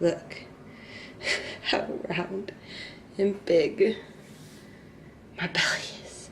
Look how round and big my belly is.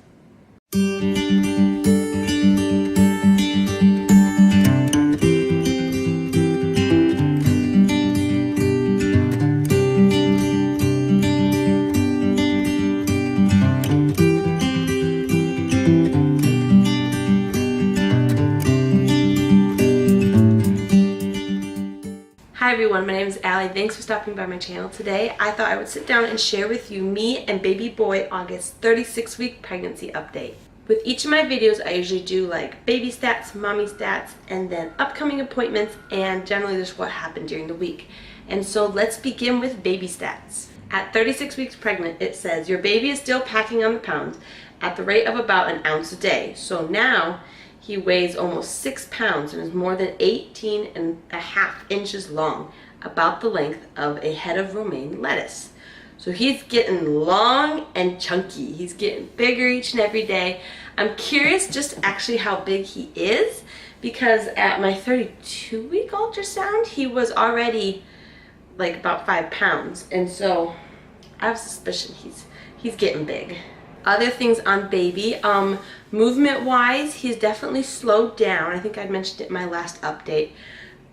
Hi everyone, my name is Allie. Thanks for stopping by my channel today. I thought I would sit down and share with you me and baby boy August 36-week pregnancy update. With each of my videos, I usually do like baby stats, mommy stats, and then upcoming appointments, and generally just what happened during the week. And so let's begin with baby stats. At 36 weeks pregnant, it says your baby is still packing on the pounds at the rate of about an ounce a day. So now he weighs almost 6 pounds and is more than 18.5 inches long, about the length of a head of romaine lettuce. So he's getting long and chunky. He's getting bigger each and every day. I'm curious just actually how big he is, because at my 32-week ultrasound, he was already like about 5 pounds. And so I have a suspicion he's getting big. Other things on baby, movement wise, he's definitely slowed down. I think I mentioned it in my last update,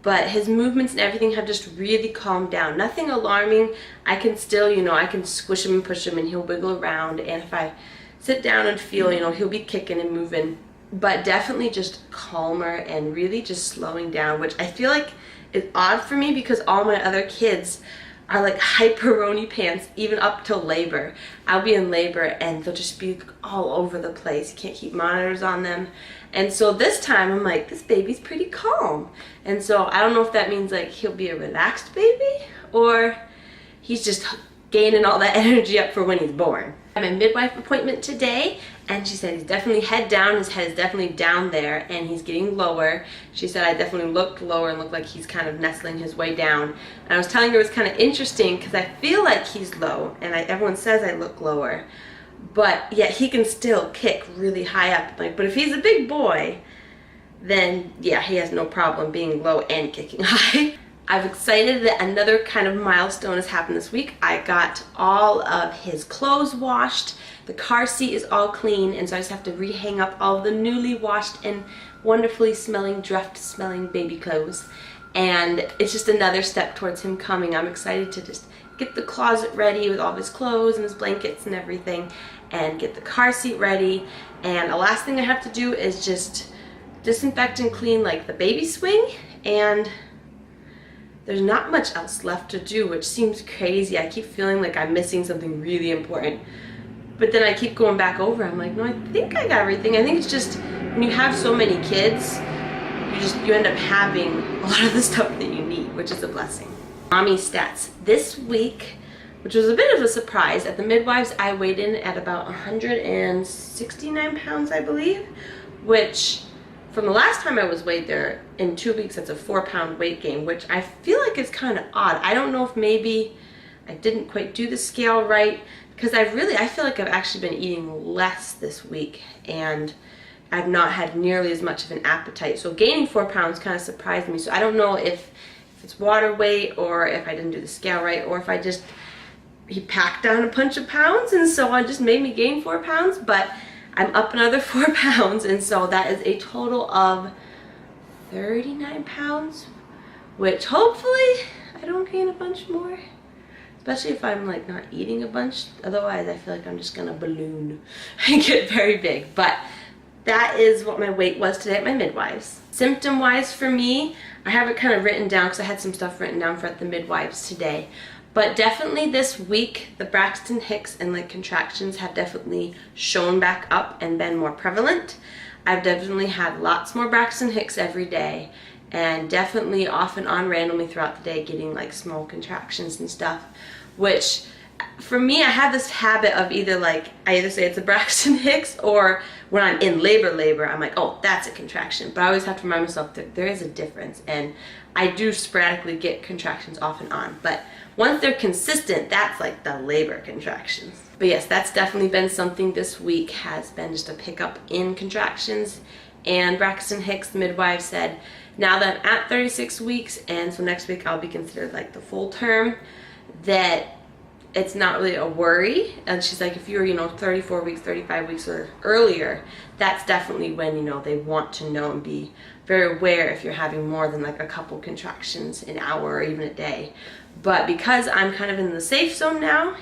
but his movements and everything have just really calmed down. Nothing alarming. I can still, I can squish him and push him and he'll wiggle around, and if I sit down and feel, he'll be kicking and moving, but definitely just calmer and really just slowing down, which I feel like is odd for me because all my other kids are like hyperoni pants even up till labor. I'll be in labor and they'll just be all over the place. You can't keep monitors on them. And so this time I'm like, this baby's pretty calm. And so I don't know if that means like he'll be a relaxed baby or he's just gaining all that energy up for when he's born. I have a midwife appointment today, and she said he's definitely head down. His head is definitely down there and he's getting lower. She said I definitely looked lower and looked like he's kind of nestling his way down. And I was telling her it was kind of interesting because I feel like he's low, and everyone says I look lower, but yet he can still kick really high up. Like, but if he's a big boy, then yeah, he has no problem being low and kicking high. I'm excited that another kind of milestone has happened this week. I got all of his clothes washed. The car seat is all clean, and so I just have to rehang up all the newly washed and wonderfully smelling, dreft smelling baby clothes. And it's just another step towards him coming. I'm excited to just get the closet ready with all of his clothes and his blankets and everything, and get the car seat ready. And the last thing I have to do is just disinfect and clean like the baby swing, and there's not much else left to do, which seems crazy. I keep feeling like I'm missing something really important, but then I keep going back over. I'm like, no, I think I got everything. I think it's just when you have so many kids, you end up having a lot of the stuff that you need, which is a blessing. Mommy stats this week, which was a bit of a surprise. At the midwives, I weighed in at about 169 pounds, I believe, which from the last time I was weighed there, in 2 weeks, that's a 4-pound weight gain, which I feel like is kind of odd. I don't know if maybe I didn't quite do the scale right, because I feel like I've actually been eating less this week, and I've not had nearly as much of an appetite. So gaining 4 pounds kind of surprised me. So I don't know if it's water weight, or if I didn't do the scale right, or if he packed down a bunch of pounds, and so it just made me gain 4 pounds, but I'm up another 4 pounds, and so that is a total of 39 pounds, which hopefully I don't gain a bunch more, especially if I'm like not eating a bunch. Otherwise I feel like I'm just gonna balloon and get very big. But that is what my weight was today at my midwives. Symptom wise for me, I have it kind of written down because I had some stuff written down for at the midwives today. But definitely this week, the Braxton Hicks and like contractions have definitely shown back up and been more prevalent. I've definitely had lots more Braxton Hicks every day, and definitely off and on randomly throughout the day getting like small contractions and stuff, which for me, I have this habit of I either say it's a Braxton Hicks, or when I'm in labor, I'm like, oh, that's a contraction. But I always have to remind myself that there is a difference, and I do sporadically get contractions off and on. But once they're consistent, that's like the labor contractions. But yes, that's definitely been something this week, has been just a pickup in contractions And Braxton Hicks, the midwife, said now that I'm at 36 weeks, and so next week I'll be considered like the full term, that it's not really a worry. And she's like, if you're, 34 weeks, 35 weeks or earlier, that's definitely when, they want to know and be very aware if you're having more than like a couple contractions an hour or even a day. But because I'm kind of in the safe zone now,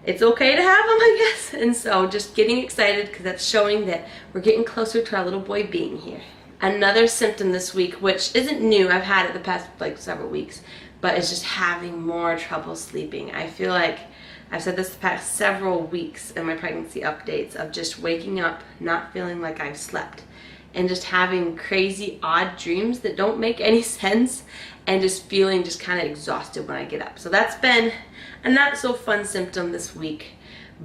it's okay to have them, I guess. And so just getting excited because that's showing that we're getting closer to our little boy being here. Another symptom this week, which isn't new, I've had it the past like several weeks, but it's just having more trouble sleeping. I feel like I've said this the past several weeks in my pregnancy updates of just waking up not feeling like I've slept and just having crazy odd dreams that don't make any sense and just feeling just kind of exhausted when I get up. So that's been a not so fun symptom this week,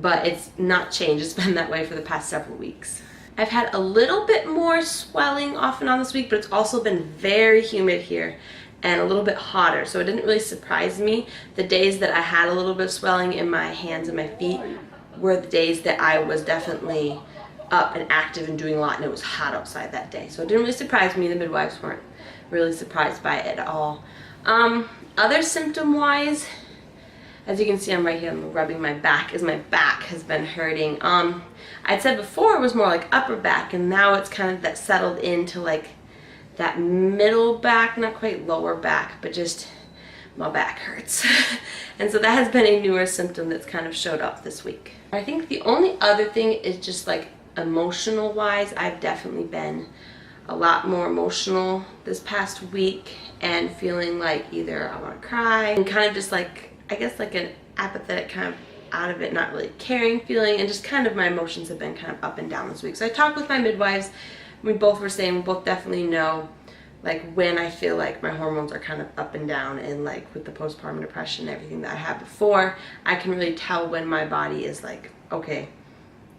but it's not changed. It's been that way for the past several weeks. I've had a little bit more swelling off and on this week, but it's also been very humid here and a little bit hotter, so it didn't really surprise me. The days that I had a little bit of swelling in my hands and my feet were the days that I was definitely up and active and doing a lot, and it was hot outside that day. So it didn't really surprise me. The midwives weren't really surprised by it at all. Other symptom-wise, as you can see, I'm right here, I'm rubbing my back, as my back has been hurting. I'd said before it was more like upper back, and now it's kind of that settled into like that middle back, not quite lower back, but just my back hurts. And so that has been a newer symptom that's kind of showed up this week. I think the only other thing is just like emotional wise, I've definitely been a lot more emotional this past week and feeling like either I want to cry and kind of just like, I guess like an apathetic kind of out of it, not really caring feeling, and just kind of my emotions have been kind of up and down this week. So I talked with my midwives. We both were saying we both definitely know like when I feel like my hormones are kind of up and down, and like with the postpartum depression and everything that I had before, I can really tell when my body is like, okay,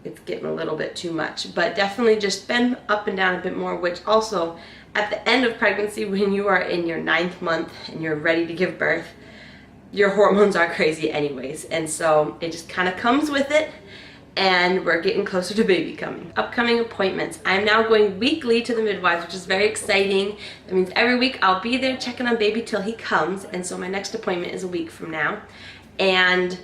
it's getting a little bit too much. But definitely just been up and down a bit more, which also at the end of pregnancy, when you are in your 9th month and you're ready to give birth, your hormones are crazy anyways, and so it just kind of comes with it, and we're getting closer to baby coming. Upcoming appointments. I'm now going weekly to the midwife, which is very exciting. That means every week I'll be there checking on baby till he comes, and so my next appointment is a week from now. And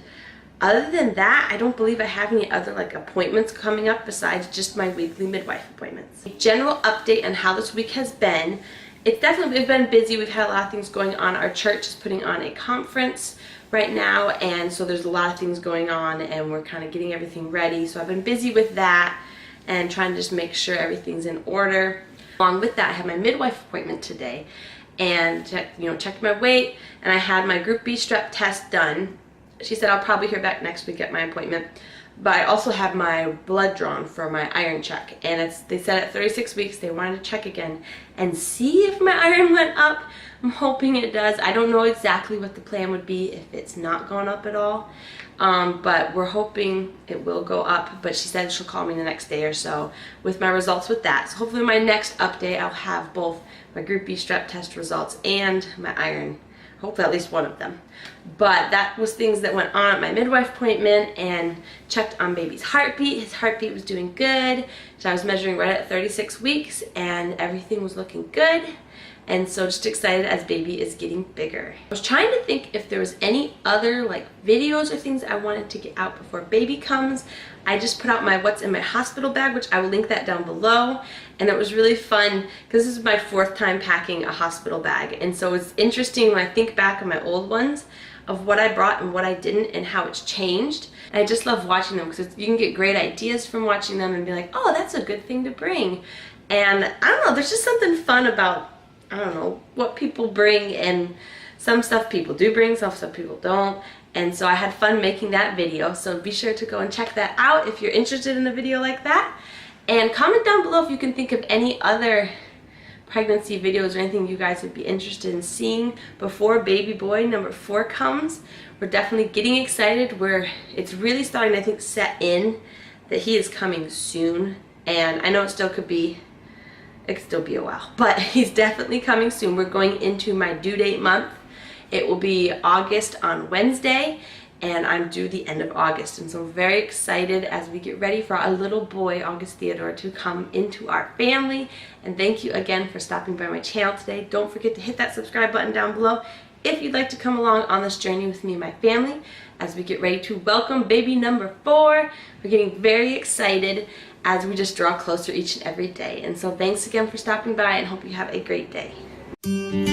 other than that, I don't believe I have any other like appointments coming up besides just my weekly midwife appointments. A general update on how this week has been. It's definitely been busy. We've had a lot of things going on. Our church is putting on a conference right now, and so there's a lot of things going on, and we're kind of getting everything ready. So I've been busy with that and trying to just make sure everything's in order. Along with that, I had my midwife appointment today and checked my weight, and I had my Group B strep test done. She said I'll probably hear back next week at my appointment. But I also had my blood drawn for my iron check, and they said at 36 weeks they wanted to check again and see if my iron went up. I'm hoping it does. I don't know exactly what the plan would be if it's not gone up at all, but we're hoping it will go up. But she said she'll call me the next day or so with my results with that. So hopefully my next update I'll have both my Group B strep test results and my iron, hopefully at least one of them. But that was things that went on at my midwife appointment, and checked on baby's heartbeat. His heartbeat was doing good. So I was measuring right at 36 weeks and everything was looking good. And so just excited as baby is getting bigger. I was trying to think if there was any other like videos or things I wanted to get out before baby comes. I just put out my what's in my hospital bag, which I will link that down below. And it was really fun because this is my 4th time packing a hospital bag. And so it's interesting when I think back on my old ones of what I brought and what I didn't and how it's changed. And I just love watching them because you can get great ideas from watching them and be like, oh, that's a good thing to bring. And I don't know, there's just something fun about, I don't know, what people bring, and some stuff people do bring, some stuff people don't. And so I had fun making that video, so be sure to go and check that out if you're interested in a video like that. And comment down below if you can think of any other pregnancy videos or anything you guys would be interested in seeing before baby boy number 4 comes. We're definitely getting excited. It's really starting to, I think, set in that he is coming soon. And I know it still could be a while, but he's definitely coming soon. We're going into my due date month. It will be August on Wednesday, and I'm due the end of August, and so very excited as we get ready for our little boy, August Theodore, to come into our family. And thank you again for stopping by my channel today. Don't forget to hit that subscribe button down below if you'd like to come along on this journey with me and my family as we get ready to welcome baby number 4. We're getting very excited as we just draw closer each and every day. And so thanks again for stopping by, and hope you have a great day.